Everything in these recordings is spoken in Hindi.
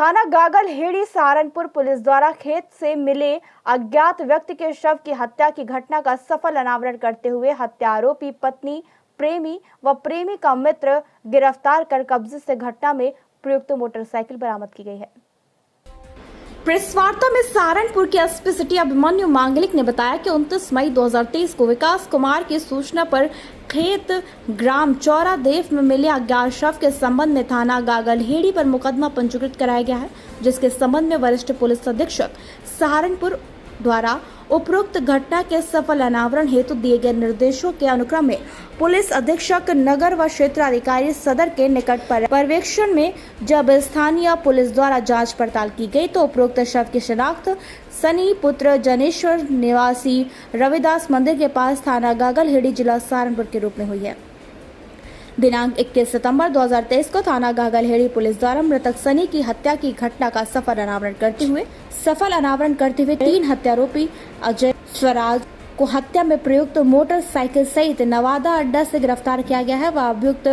थाना गागलहेड़ी सहारनपुर पुलिस द्वारा खेत से मिले अज्ञात व्यक्ति के शव की हत्या की घटना का सफल अनावरण करते हुए हत्या आरोपी पत्नी, प्रेमी व प्रेमी का मित्र गिरफ्तार कर कब्जे से घटना में प्रयुक्त मोटरसाइकिल बरामद की गई है। प्रेस वार्ता में सहारनपुर के एसपी सिटी अभिमन्यु मांगलिक ने बताया कि 29 मई 2023 को विकास कुमार की सूचना पर खेत ग्राम चौरादेव में मिले अज्ञात शव के संबंध में थाना गागलहेड़ी पर मुकदमा पंजीकृत कराया गया है, जिसके संबंध में वरिष्ठ पुलिस अधीक्षक सहारनपुर द्वारा उपरोक्त घटना के सफल अनावरण हेतु दिए गए निर्देशों के अनुक्रम में पुलिस अधीक्षक नगर व क्षेत्राधिकारी सदर के निकट पर्यवेक्षण में जब स्थानीय पुलिस द्वारा जांच पड़ताल की गई तो उपरोक्त शव की शिनाख्त सनी पुत्र जनेश्वर निवासी रविदास मंदिर के पास थाना गागलहेड़ी जिला सहारनपुर के रूप में हुई है। दिनांक 21 सितंबर 2023 को थाना गागलहेड़ी पुलिस द्वारा मृतक सनी की हत्या की घटना का सफल अनावरण करते हुए 3 हत्यारोपी अजय स्वराज को हत्या में प्रयुक्त मोटरसाइकिल सहित नवादा अड्डा से गिरफ्तार किया गया है। वह अभियुक्त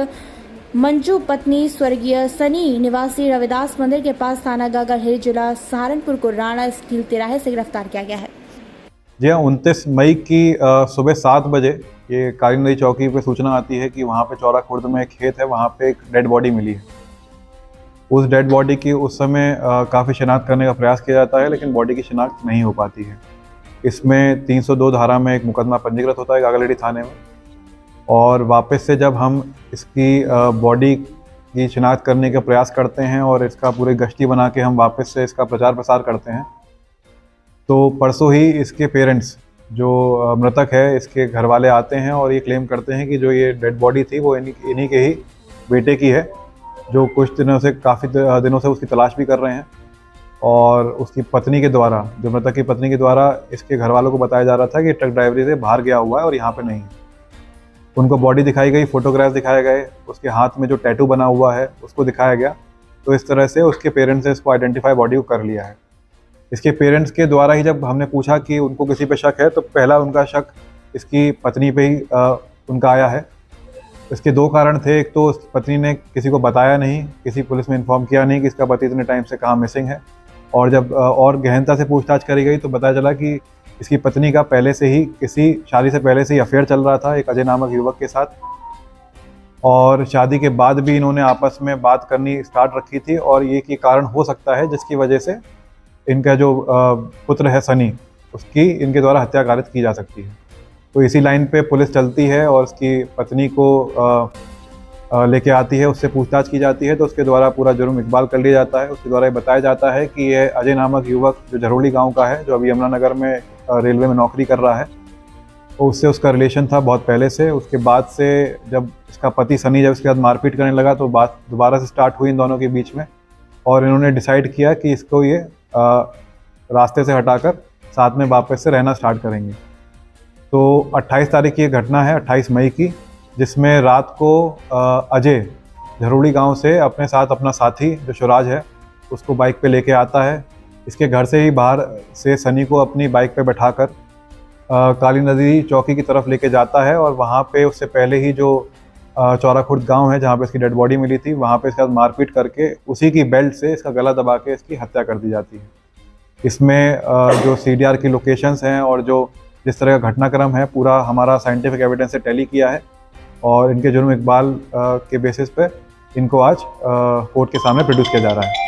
मंजू पत्नी स्वर्गीय सनी निवासी रविदास मंदिर के पास थाना गागलहेड़ी जिला सहारनपुर को राणा स्टील तिराहे से गिरफ्तार किया गया है। जी हाँ, 29 मई की सुबह 7 बजे ये काली नदी चौकी पे सूचना आती है कि वहाँ पे चौरा खुर्द में एक खेत है, वहाँ पे एक डेड बॉडी मिली है। उस डेड बॉडी की उस समय काफ़ी शिनाख्त करने का प्रयास किया जाता है, लेकिन बॉडी की शिनाख्त नहीं हो पाती है। इसमें 302 धारा में एक मुकदमा पंजीकृत होता है गागलहेड़ी थाने में, और वापस से जब हम इसकी बॉडी की शिनाख्त करने का प्रयास करते हैं और इसका पूरे गश्ती बना के हम वापस से इसका प्रचार प्रसार करते हैं, तो परसों ही इसके पेरेंट्स जो मृतक है इसके घर वाले आते हैं और ये क्लेम करते हैं कि जो ये डेड बॉडी थी वो इन्हीं के ही बेटे की है, जो कुछ दिनों से काफ़ी दिनों से उसकी तलाश भी कर रहे हैं। और उसकी पत्नी के द्वारा, जो मृतक की पत्नी के द्वारा इसके घर वालों को बताया जा रहा था कि ट्रक ड्राइवरी से बाहर गया हुआ है और यहाँ पे नहीं है। उनको बॉडी दिखाई गई, फोटोग्राफ दिखाए गए, उसके हाथ में जो टैटू बना हुआ है उसको दिखाया गया। तो इस तरह से उसके पेरेंट्स ने इसको आइडेंटिफाई बॉडी को कर लिया है। इसके पेरेंट्स के द्वारा ही जब हमने पूछा कि उनको किसी पे शक है, तो पहला उनका शक इसकी पत्नी पे ही उनका आया है। इसके 2 कारण थे। एक तो उसकी पत्नी ने किसी को बताया नहीं, किसी पुलिस में इन्फॉर्म किया नहीं कि इसका पति इतने टाइम से कहाँ मिसिंग है, और जब और गहनता से पूछताछ करी गई तो पता चला कि इसकी पत्नी का पहले से ही किसी शादी से पहले से ही अफेयर चल रहा था एक अजय नामक युवक के साथ, और शादी के बाद भी इन्होंने आपस में बात करनी स्टार्ट रखी थी। और ये की कारण हो सकता है जिसकी वजह से इनका जो पुत्र है सनी, उसकी इनके द्वारा हत्या कारित की जा सकती है। तो इसी लाइन पे पुलिस चलती है और उसकी पत्नी को लेके आती है, उससे पूछताछ की जाती है। तो उसके द्वारा पूरा जुर्म इकबाल कर लिया जाता है। उसके द्वारा ये बताया जाता है कि यह अजय नामक युवक जो झरोली गांव का है, जो अभी यमुनानगर में रेलवे में नौकरी कर रहा है, तो उससे उसका रिलेशन था बहुत पहले से। उसके बाद से जब इसका पति सनी जब इसके साथ मारपीट करने लगा तो बात दोबारा से स्टार्ट हुई इन दोनों के बीच में, और इन्होंने डिसाइड किया कि इसको ये रास्ते से हटाकर साथ में वापस से रहना स्टार्ट करेंगे। तो 28 तारीख की ये घटना है, 28 मई की, जिसमें रात को अजय झरोली गांव से अपने साथ अपना साथी जो शिवराज है उसको बाइक पे लेके आता है। इसके घर से ही बाहर से सनी को अपनी बाइक पे बैठाकर काली नदी चौकी की तरफ लेके जाता है, और वहाँ पे उससे पहले ही जो चौरा खुर्द गाँव है जहाँ पे इसकी डेड बॉडी मिली थी, वहाँ पे इसके साथ मारपीट करके उसी की बेल्ट से इसका गला दबा के इसकी हत्या कर दी जाती है। इसमें जो CDR की लोकेशंस हैं और जो जिस तरह का घटनाक्रम है, पूरा हमारा साइंटिफिक एविडेंस से टैली किया है, और इनके जुर्म इकबाल के बेसिस पे इनको आज कोर्ट के सामने प्रोड्यूस किया जा रहा है।